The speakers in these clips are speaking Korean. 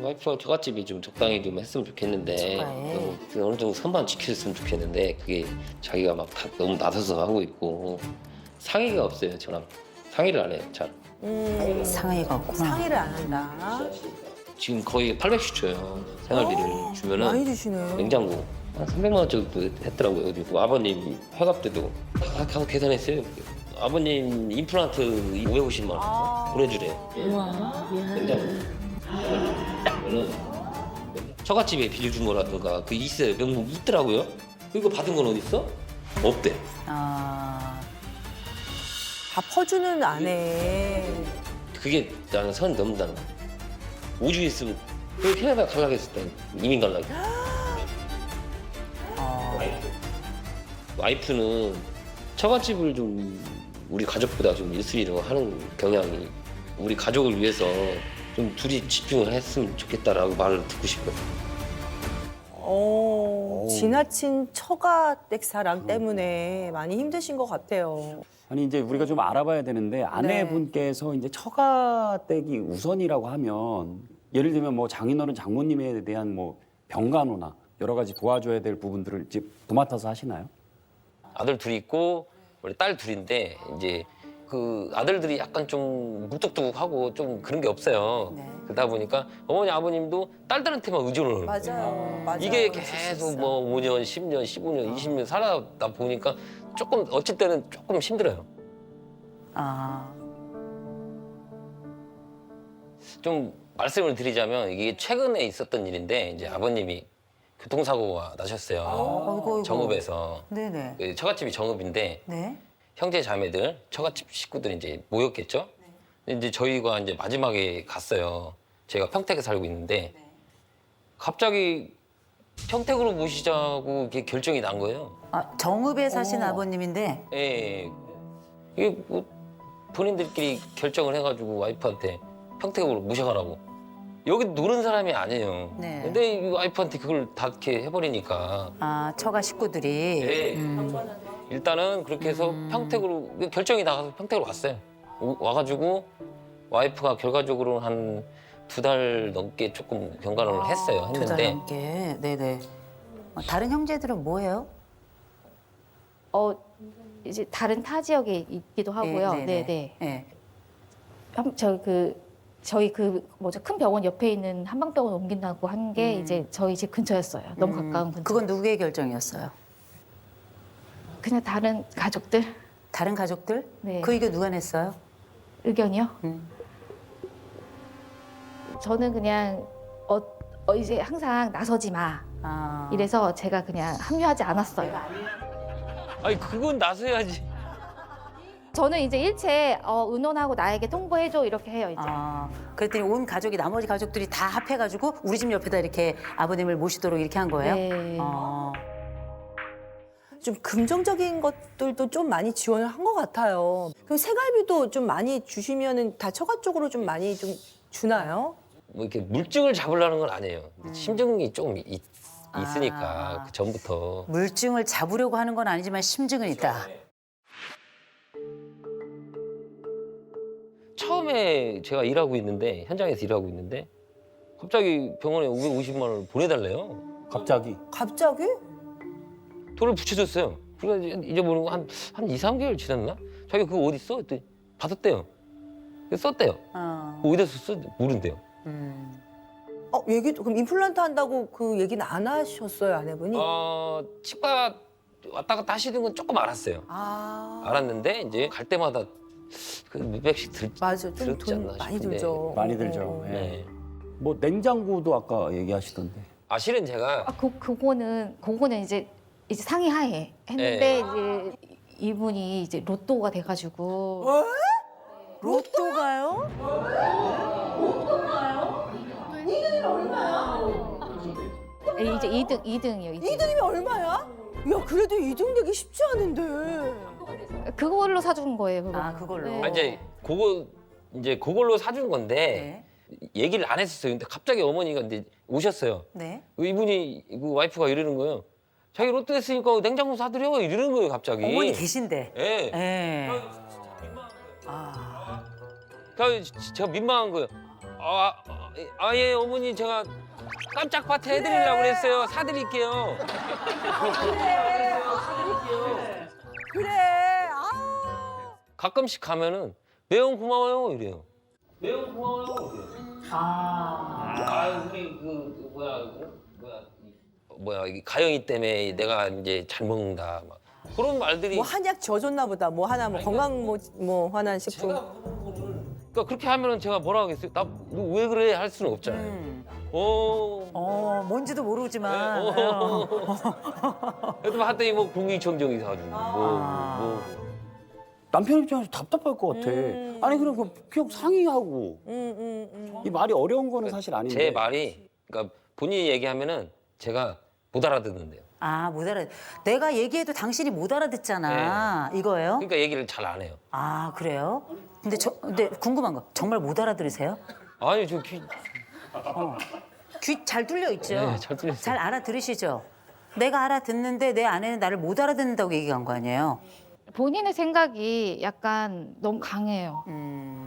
와이프랑 처갓집이 좀 적당히 좀 했으면 좋겠는데 그 어느 정도 선만 지켜줬으면 좋겠는데 그게 자기가 막 다 너무 나서서 하고 있고 상의가 없어요. 저랑 상의를 안 해요. 잘. 상의가 없구나. 상의를 안 한다. 지금 거의 800씩 줘요. 생활비를 많이 주면은 주시네. 냉장고 한 300만 원 정도 했더라고요. 그리고 아버님 회갑 때도 다 가서 계산했어요. 아버님 임플란트 550만 원 보내주래요. 예. 냉장고. 그러면은 처갓집에 빌려준 거라든가 그 있어요. 명목 있더라고요. 이거 받은 건 어디 있어? 없대. 아, 다 퍼주는 안 해. 그게 나는 선 넘는다는 거. 5주 있으면 그 캐나다 가려고 했을 때 이민 가려고. 와이프는 처갓집을 좀 우리 가족보다 좀 1순위로 하는 경향이 우리 가족을 위해서 좀 둘이 집중을 했으면 좋겠다라고 말을 듣고 싶어요. 지나친 처가댁 사랑 때문에 많이 힘드신 것 같아요. 아니 이제 우리가 좀 알아봐야 되는데 아내분께서 이제 처가댁이 우선이라고 하면 예를 들면 뭐 장인어른 장모님에 대한 뭐 병간호나 여러 가지 도와줘야 될 부분들을 이제 도맡아서 하시나요? 아들 둘이 있고 우리 딸 둘인데 이제 그 아들들이 약간 좀 무뚝뚝하고 좀 그런 게 없어요. 네. 그러다 보니까 어머니 아버님도 딸들한테만 의존을 하는 거예요. 맞아요. 이게 그럴 수 계속 있어. 뭐 5년, 10년, 15년, 20년 살아다 보니까 조금 어쩔 때는 조금 힘들어요. 아, 좀 말씀을 드리자면 이게 최근에 있었던 일인데 이제 아버님이 교통사고가 나셨어요. 어이구. 정읍에서. 네네. 그 처갓집이 정읍인데 네. 형제 자매들 처갓집 식구들이 이제 모였겠죠. 이제 저희가 이제 마지막에 갔어요. 제가 평택에 살고 있는데 갑자기 평택으로 모시자고 이렇게 결정이 난 거예요. 아, 정읍에 사신 아버님인데 예. 이게 뭐 본인들끼리 결정을 해가지고 와이프한테 평택으로 모셔가라고. 여기 노는 사람이 아니에요. 네. 근데 이 와이프한테 그걸 다 이렇게 해버리니까. 아, 처가 식구들이 예. 일단은 그렇게 해서 평택으로 결정이 나가서 평택으로 왔어요. 와가지고 와이프가 결과적으로 한 2달 넘게 조금 경과를 했어요. 두 달 했는데 넘게. 네네. 다른 형제들은 뭐예요? 이제 다른 타 지역에 있기도 하고요. 네네. 네네. 저희 큰 병원 옆에 있는 한방병원 옮긴다고 한 게 이제 저희 집 근처였어요. 너무 가까운 근처. 그건 누구의 결정이었어요? 그냥 다른 가족들 다른 가족들? 네. 그 의견 누가 냈어요? 의견이요. 저는 그냥 이제 항상 나서지 마. 아, 이래서 제가 그냥 합류하지 않았어요. 아니 그건 나서야지. 저는 이제 일체 의논하고 나에게 통보해줘 이렇게 해요 이제. 아, 그랬더니 온 가족이 나머지 가족들이 다 합해가지고 우리 집 옆에다 이렇게 아버님을 모시도록 이렇게 한 거예요? 네. 좀 긍정적인 것들도 좀 많이 지원을 한 것 같아요. 그럼 생활비도 좀 많이 주시면은 다 처가 쪽으로 좀 많이 좀 주나요? 뭐 이렇게 물증을 잡으려는 건 아니에요. 심증이 좀 있으니까 아. 그 전부터. 물증을 잡으려고 하는 건 아니지만 심증은 있다. 처음에 제가 일하고 있는데 현장에서 일하고 있는데 갑자기 병원에 550만 원을 보내달래요. 갑자기. 갑자기? 돈을 붙여줬어요. 그래서 잊어버리고 한 2, 3개월 지났나? 자기가 그거 어디 써? 했더니 받았대요. 그래서 썼대요. 어디다 썼어? 모른대요. 그럼 임플란트 한다고 그 얘기는 안 하셨어요, 아내분이? 치과 왔다 갔다 하시는 건 조금 알았어요. 알았는데 이제 갈 때마다 그 몇백씩 맞아, 좀 들었지 않나 돈 많이 싶은데. 들죠. 많이 들죠. 예. 네. 뭐 냉장고도 아까 얘기하시던데. 실은 제가 그거는 이제 상의하에 했는데 이제 이분이 이제 로또가 돼가지고 로또가요? 이제 2등이요. 2등. 2등이면 얼마야? 야, 그래도 2등 되기 쉽지 않은데. 그걸로 사준 거예요. 그거. 아, 그걸로. 네. 이제 그걸로 사준 건데 얘기를 안 했었어요. 근데 갑자기 어머니가 이제 오셨어요. 네. 이분이 그 와이프가 이러는 거예요. 자기 로또 됐으니까 냉장고 사드려 이러는 거예요 갑자기. 어머니 계신데. 예. 예. 그래서 제가 민망한 거예요. 예, 어머니 제가 깜짝 파티 해드리려고 그랬어요. 사드릴게요. 그래. 아. 가끔씩 가면은 매형 고마워요 이래요. 매형 고마워요 이래요. 우리 뭐야 이 가영이 때문에 내가 이제 잘 먹는다 막 그런 말들이. 뭐 한약 져줬나 보다. 뭐 하나 뭐 건강 뭐 하나 식품. 그러니까 그렇게 하면은 제가 뭐라 하겠어요? 나 왜 그래 할 수는 없잖아요. 뭔지도 모르지만. 그래도 봤더니 뭐 공기청정기 사주고 뭐. 남편 입장에서 답답할 것 같아. 아니 그럼 그냥 상의하고. 이 말이 어려운 거는 사실 아닌데. 제 말이 그러니까 본인이 얘기하면은 제가 못 알아듣는데요. 아, 못 알아. 내가 얘기해도 당신이 못 알아듣잖아. 이거예요? 그러니까 얘기를 잘 안 해요. 아, 그래요? 근데 궁금한 거. 정말 못 알아들으세요? 아니 저 귀 잘 뚫려 있죠? 네, 잘 뚫려 있어요. 잘 알아들으시죠? 내가 알아듣는데 내 아내는 나를 못 알아듣는다고 얘기한 거 아니에요? 본인의 생각이 약간 너무 강해요.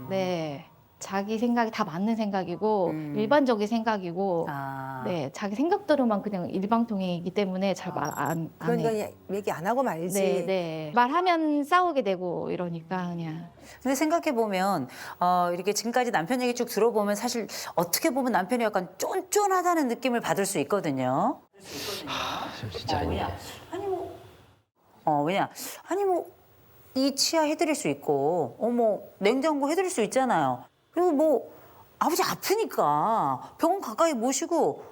네. 자기 생각이 다 맞는 생각이고 일반적인 생각이고 아. 네, 자기 생각대로만 그냥 일방통행이기 때문에 잘 말 안 해요. 그러니까 그냥 얘기 안 하고 말지. 네, 네. 말하면 싸우게 되고 이러니까 그냥. 근데 생각해보면 이렇게 지금까지 남편 얘기 쭉 들어보면 사실 어떻게 보면 남편이 약간 쫀쫀하다는 느낌을 받을 수 있거든요. 진짜 아니에요. 왜냐? 아니 이 치아 해드릴 수 있고 냉장고 해드릴 수 있잖아요. 그리고 아버지 아프니까 병원 가까이 모시고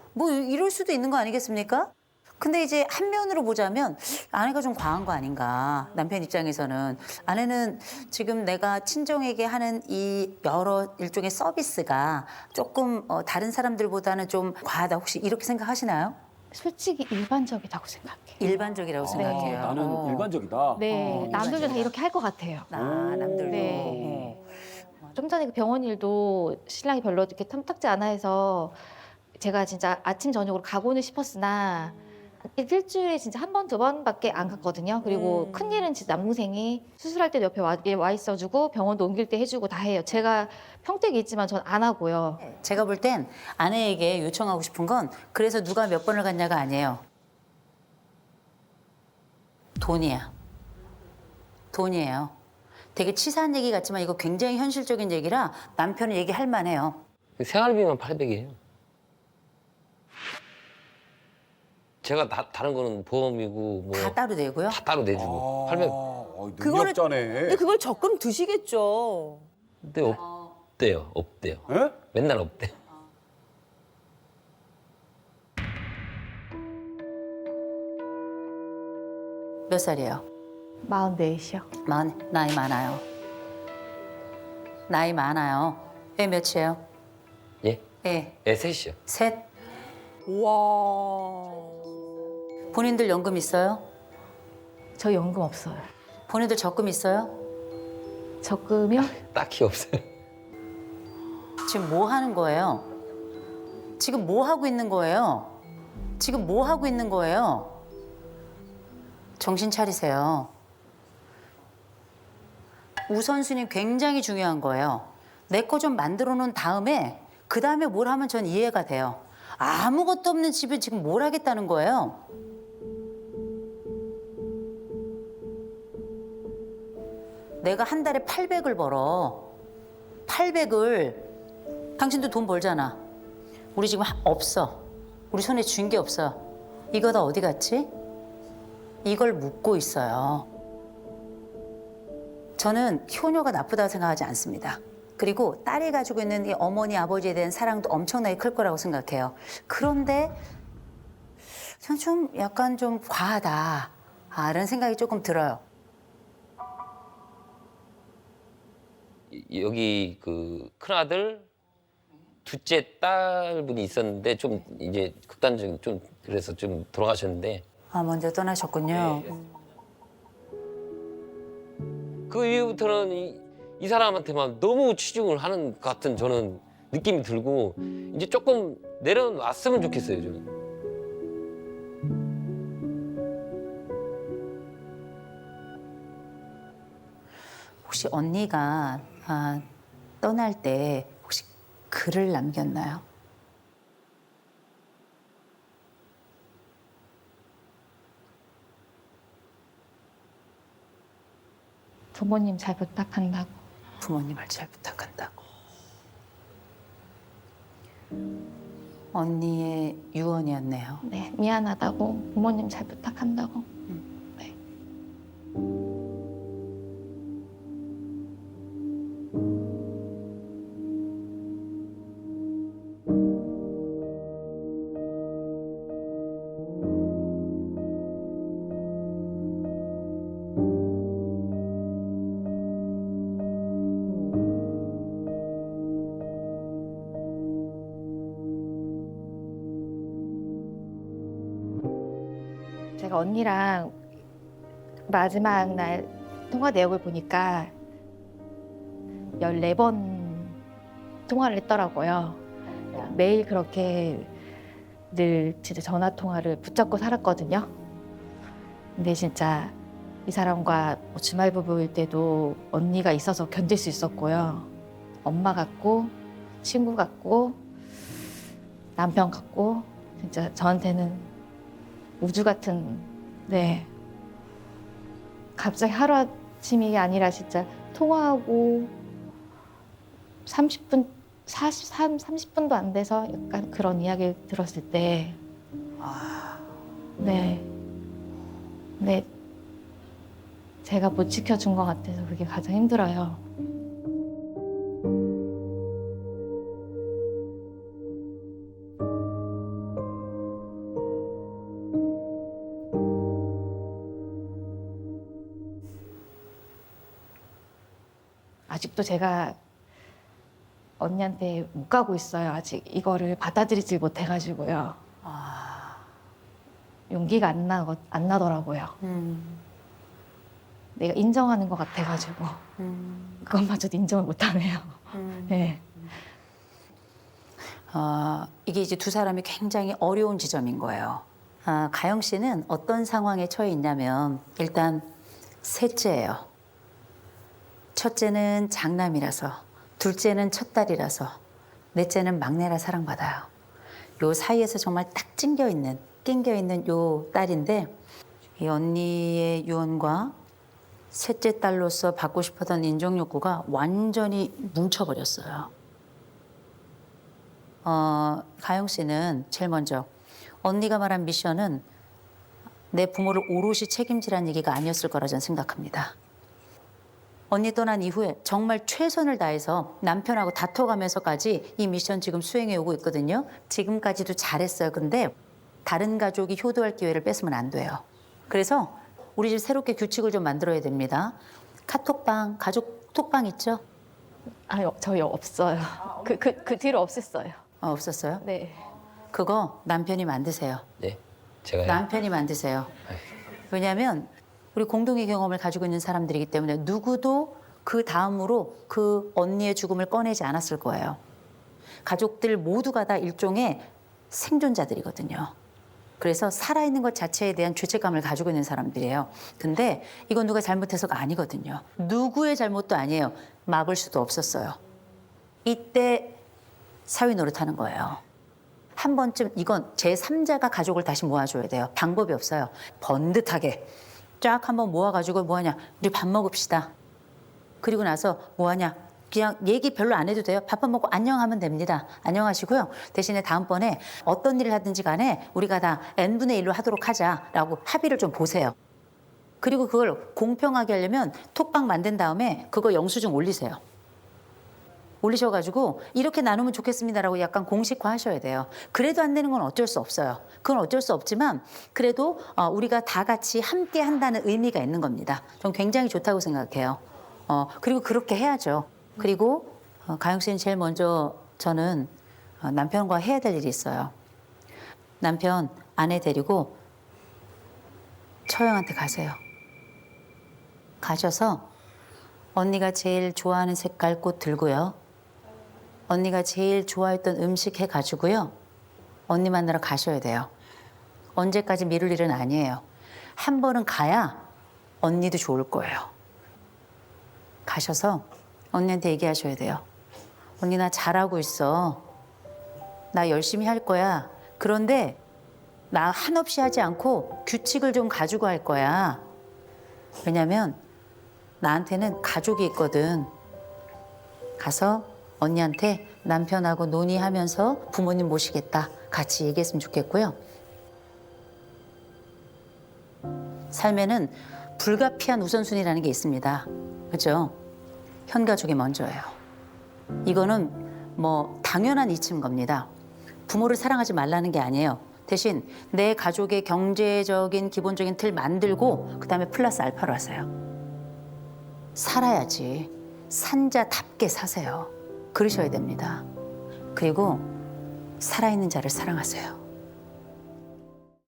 이럴 수도 있는 거 아니겠습니까? 근데 이제 한면으로 보자면 아내가 좀 과한 거 아닌가. 남편 입장에서는 아내는 지금 내가 친정에게 하는 이 여러 일종의 서비스가 조금 다른 사람들보다는 좀 과하다. 혹시 이렇게 생각하시나요? 솔직히 일반적이라고 생각해요. 일반적이라고 생각해요. 나는 일반적이다. 네, 남들도 다 이렇게 할 것 같아요. 남들도. 네. 좀 전에 그 병원 일도 신랑이 별로 이렇게 탐탁지 않아 해서 제가 진짜 아침 저녁으로 가고는 싶었으나 일주일에 진짜 한 번, 두 번밖에 안 갔거든요. 그리고 큰일은 진짜 남동생이 수술할 때 옆에 와 있어주고 병원도 옮길 때 해주고 다 해요. 제가 평택에 있지만 전 안 하고요. 제가 볼 땐 아내에게 요청하고 싶은 건 그래서 누가 몇 번을 갔냐가 아니에요. 돈이야. 돈이에요. 되게 치사한 얘기 같지만 이거 굉장히 현실적인 얘기라 남편은 얘기할 만해요. 생활비만 800이에요. 제가 다른 거는 보험이고 다 따로 내고요. 다 따로 내주고 800. 능력자네. 근데 그걸 적금 드시겠죠. 근데 없대요. 없대요. 에? 맨날 없대요. 몇 살이에요? 44이요. 나이 많아요. 나이 많아요. 애 몇이에요? 예? 애 셋이요. 셋. 와. 본인들 연금 있어요? 저 연금 없어요. 본인들 적금 있어요? 적금이요? 딱히 없어요. 지금 뭐 하는 거예요? 지금 뭐 하고 있는 거예요? 지금 뭐 하고 있는 거예요? 정신 차리세요. 우선순위 굉장히 중요한 거예요. 내 거 좀 만들어 놓은 다음에 그 다음에 뭘 하면 전 이해가 돼요. 아무것도 없는 집에 지금 뭘 하겠다는 거예요? 내가 한 달에 800을 벌어. 800을 당신도 돈 벌잖아. 우리 지금 없어. 우리 손에 쥔 게 없어. 이거 다 어디 갔지? 이걸 묻고 있어요. 저는 효녀가 나쁘다고 생각하지 않습니다. 그리고 딸이 가지고 있는 이 어머니, 아버지에 대한 사랑도 엄청나게 클 거라고 생각해요. 그런데 저는 좀 약간 좀 과하다. 이런 생각이 조금 들어요. 여기 그 큰아들 둘째 딸분이 있었는데 좀 이제 극단적인 좀 그래서 좀 돌아가셨는데 먼저 떠나셨군요. 그 이후부터는 이 사람한테만 너무 치중을 하는 것 같은 저는 느낌이 들고 이제 조금 내려놨으면 좋겠어요 저는. 혹시 언니가 떠날 때 혹시 글을 남겼나요? 부모님 잘 부탁한다고. 부모님을 잘 부탁한다고. 언니의 유언이었네요. 네, 미안하다고. 부모님 잘 부탁한다고. 네. 제가 언니랑 마지막 날 통화 내역을 보니까 14번 통화를 했더라고요. 매일 그렇게 늘 진짜 전화 통화를 붙잡고 살았거든요. 근데 진짜 이 사람과 뭐 주말 부부일 때도 언니가 있어서 견딜 수 있었고요. 엄마 같고 친구 같고 남편 같고 진짜 저한테는 우주 같은, 네. 갑자기 하루아침이 아니라 진짜 통화하고 30분, 30분도 안 돼서 약간 그런 이야기를 들었을 때, 네. 네. 제가 못 지켜준 것 같아서 그게 가장 힘들어요. 아직도 제가 언니한테 못 가고 있어요. 아직 이거를 받아들이질 못해가지고요. 용기가 안 나더라고요. 내가 인정하는 것 같아가지고 그것마저도 인정을 못하네요. 네. 이게 이제 두 사람이 굉장히 어려운 지점인 거예요. 가영 씨는 어떤 상황에 처해 있냐면 일단 셋째예요. 첫째는 장남이라서, 둘째는 첫딸이라서, 넷째는 막내라 사랑받아요. 요 사이에서 정말 딱 낑겨 있는 요 딸인데 이 언니의 유언과 셋째 딸로서 받고 싶었던 인정 욕구가 완전히 뭉쳐버렸어요. 가영 씨는 제일 먼저 언니가 말한 미션은 내 부모를 오롯이 책임지라는 얘기가 아니었을 거라 저는 생각합니다. 언니 떠난 이후에 정말 최선을 다해서 남편하고 다퉈가면서까지 이 미션 지금 수행해 오고 있거든요. 지금까지도 잘했어요. 근데 다른 가족이 효도할 기회를 뺏으면 안 돼요. 그래서 우리 집 새롭게 규칙을 좀 만들어야 됩니다. 카톡방, 가족 톡방 있죠? 아니, 저희 없어요. 그 뒤로 없앴어요. 없었어요? 네. 그거 남편이 만드세요. 네, 제가요. 남편이 만드세요. 왜냐하면 우리 공동의 경험을 가지고 있는 사람들이기 때문에 누구도 그 다음으로 그 언니의 죽음을 꺼내지 않았을 거예요. 가족들 모두가 다 일종의 생존자들이거든요. 그래서 살아있는 것 자체에 대한 죄책감을 가지고 있는 사람들이에요. 근데 이건 누가 잘못해서가 아니거든요. 누구의 잘못도 아니에요. 막을 수도 없었어요. 이때 사위 노릇하는 거예요. 한 번쯤 이건 제3자가 가족을 다시 모아줘야 돼요. 방법이 없어요. 번듯하게 쫙 한번 모아가지고 뭐하냐, 우리 밥 먹읍시다. 그리고 나서 뭐하냐, 그냥 얘기 별로 안 해도 돼요. 밥 한 먹고 안녕하면 됩니다. 안녕하시고요. 대신에 다음번에 어떤 일을 하든지 간에 우리가 다 n분의 1로 하도록 하자라고 합의를 좀 보세요. 그리고 그걸 공평하게 하려면 톡방 만든 다음에 그거 영수증 올리세요. 올리셔가지고 이렇게 나누면 좋겠습니다라고 약간 공식화 하셔야 돼요. 그래도 안 되는 건 어쩔 수 없어요. 그건 어쩔 수 없지만 그래도 우리가 다 같이 함께 한다는 의미가 있는 겁니다. 전 굉장히 좋다고 생각해요. 그리고 그렇게 해야죠. 그리고 가영 씨는 제일 먼저 저는 남편과 해야 될 일이 있어요. 남편 아내 데리고 처형한테 가세요. 가셔서 언니가 제일 좋아하는 색깔 꽃 들고요. 언니가 제일 좋아했던 음식 해가지고요. 언니 만나러 가셔야 돼요. 언제까지 미룰 일은 아니에요. 한 번은 가야 언니도 좋을 거예요. 가셔서 언니한테 얘기하셔야 돼요. 언니 나 잘하고 있어. 나 열심히 할 거야. 그런데 나 한없이 하지 않고 규칙을 좀 가지고 할 거야. 왜냐면 나한테는 가족이 있거든. 가서 언니한테 남편하고 논의하면서 부모님 모시겠다. 같이 얘기했으면 좋겠고요. 삶에는 불가피한 우선순위라는 게 있습니다. 그죠? 현가족이 먼저예요. 이거는 뭐 당연한 이치인 겁니다. 부모를 사랑하지 말라는 게 아니에요. 대신 내 가족의 경제적인 기본적인 틀 만들고 그다음에 플러스 알파로 하세요. 살아야지. 산자답게 사세요. 그러셔야 됩니다. 그리고 살아있는 자를 사랑하세요.